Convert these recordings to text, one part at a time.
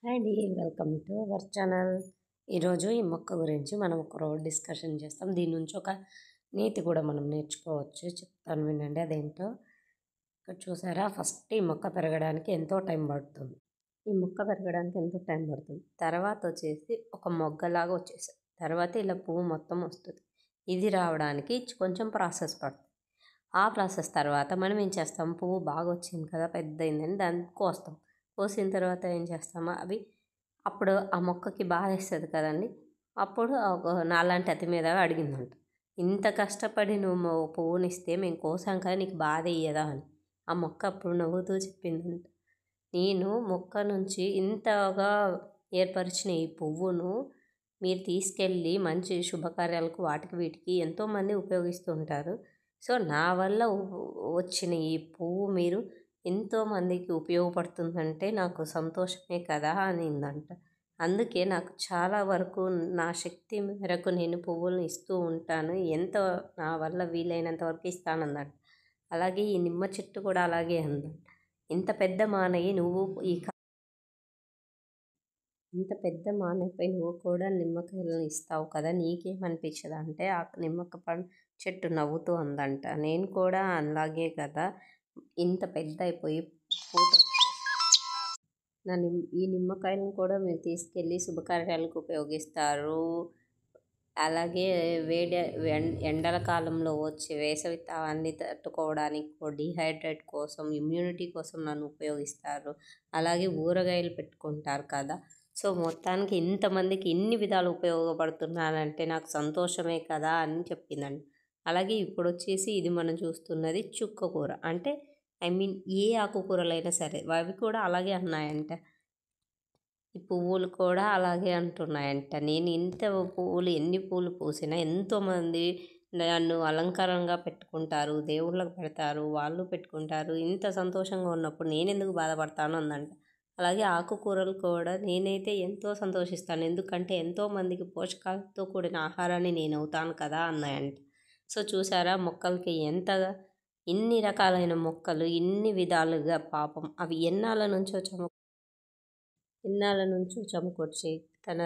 Hi అండి, welcome to our channel. ఈరోజు ఈ మొక్క గురించి మనం ఒక రోజు డిస్కషన్ చేస్తాం. దీని నుంచి ఒక నీతి కూడా మనం నేర్చుకోవచ్చు. చెప్తాను వినండి అదేంటో. ఇక్కడ చూసారా, ఫస్ట్ ఈ మొక్క పెరగడానికి ఎంతో టైం పడుతుంది. తర్వాత వచ్చేసి ఒక మొగ్గలాగా వచ్చేస్తుంది. తర్వాత ఇలా పువ్వు మొత్తం వస్తుంది. ఇది రావడానికి కొంచెం ప్రాసెస్ పడుతుంది. ఆ ప్రాసెస్ తర్వాత మనం ఏం చేస్తాం, పువ్వు బాగా వచ్చింది కదా, పెద్ద అయిందని దాన్ని కోస్తాం. కోసిన తర్వాత ఏం చేస్తామో అప్పుడు ఆ మొక్కకి బాధ వేస్తుంది కదండి. అప్పుడు నాలాంటి అతి మీద అడిగిందంట, ఇంత కష్టపడి నువ్వు పువ్వునిస్తే మేము కోసాం కదా, నీకు బాధ ఇయ్యదా అని. ఆ మొక్క అప్పుడు నవ్వుతూ చెప్పిందంట, నేను మొక్క నుంచి ఇంతగా ఏర్పరిచిన ఈ పువ్వును మీరు తీసుకెళ్ళి మంచి శుభకార్యాలకు వాటికి వీటికి ఎంతోమంది ఉపయోగిస్తుంటారు. సో నా వల్ల వచ్చిన ఈ పువ్వు మీరు ఎంతోమందికి ఉపయోగపడుతుందంటే నాకు సంతోషమే కదా అనిందంట. అందుకే నాకు చాలా వరకు నా శక్తి మేరకు నేను పువ్వులను ఇస్తూ ఉంటాను. ఎంత నా వల్ల వీలైనంత వరకు ఇస్తానందంట. అలాగే ఈ నిమ్మ చెట్టు కూడా అలాగే అందంట. ఇంత పెద్ద మానయ్య నువ్వు ఇంత పెద్ద మానపై నువ్వు కూడా నిమ్మకాయలను ఇస్తావు కదా, నీకేమనిపించదా అంటే ఆ చెట్టు నవ్వుతూ అందంట, నేను కూడా అలాగే కదా, ఇంత పెద్ద అయిపోయి పూత ఈ నిమ్మకాయలను కూడా మీరు తీసుకెళ్ళి శుభకార్యాలకు ఉపయోగిస్తారు. అలాగే ఎండల కాలంలో వచ్చే వేసవి తాపాన్ని తట్టుకోవడానికి, డిహైడ్రేట్ కోసం, ఇమ్యూనిటీ కోసం నన్ను ఉపయోగిస్తారు. అలాగే ఊరగాయలు పెట్టుకుంటారు కదా. సో మొత్తానికి ఇంతమందికి ఇన్ని విధాలు ఉపయోగపడుతున్నానంటే నాకు సంతోషమే కదా అని చెప్పిందండి. అలాగే ఇప్పుడు వచ్చేసి ఇది మనం చూస్తున్నది చుక్క కూర. అంటే ఏ ఆకుకూరలైనా సరే అవి కూడా అలాగే అన్నాయంట. ఈ పువ్వులు కూడా అలాగే అంటున్నాయంట. నేను ఇంత పువ్వులు ఎన్ని పూలు పూసినా ఎంతోమంది నన్ను అలంకారంగా పెట్టుకుంటారు, దేవుళ్ళకు పెడతారు, వాళ్ళు పెట్టుకుంటారు. ఇంత సంతోషంగా ఉన్నప్పుడు నేనెందుకు బాధపడతాను అందంట. అలాగే ఆకుకూరలు కూడా నేనైతే ఎంతో సంతోషిస్తాను, ఎందుకంటే ఎంతోమందికి పోషకాలతో కూడిన ఆహారాన్ని నేను అవుతాను కదా అన్నాయంట. సో చూసారా, మొక్కలకి ఎంతగా ఇన్ని రకాలైన మొక్కలు ఇన్ని విధాలుగా పాపం అవి ఎన్నాళ్ళ నుంచో చమకొచ్చి తన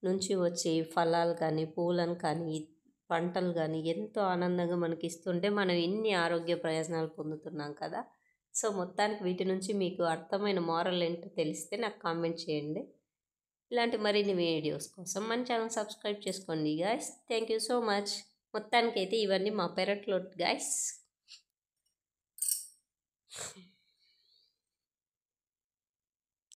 నుంచి వచ్చే ఫలాలు కానీ, పూలను కానీ, పంటలు కానీ ఎంతో ఆనందంగా మనకి ఇస్తుంటే మనం ఇన్ని ఆరోగ్య ప్రయోజనాలు పొందుతున్నాం కదా. సో మొత్తానికి వీటి నుంచి మీకు అర్థమైన మోరల్ ఏంటో తెలిస్తే నాకు కామెంట్ చేయండి. ఇలాంటి మరిన్ని వీడియోస్ కోసం మన ఛానల్ సబ్స్క్రైబ్ చేసుకోండి guys. Thank you so much. మొత్తానికైతే ఇవన్నీ మా పెరట్లో గైస్.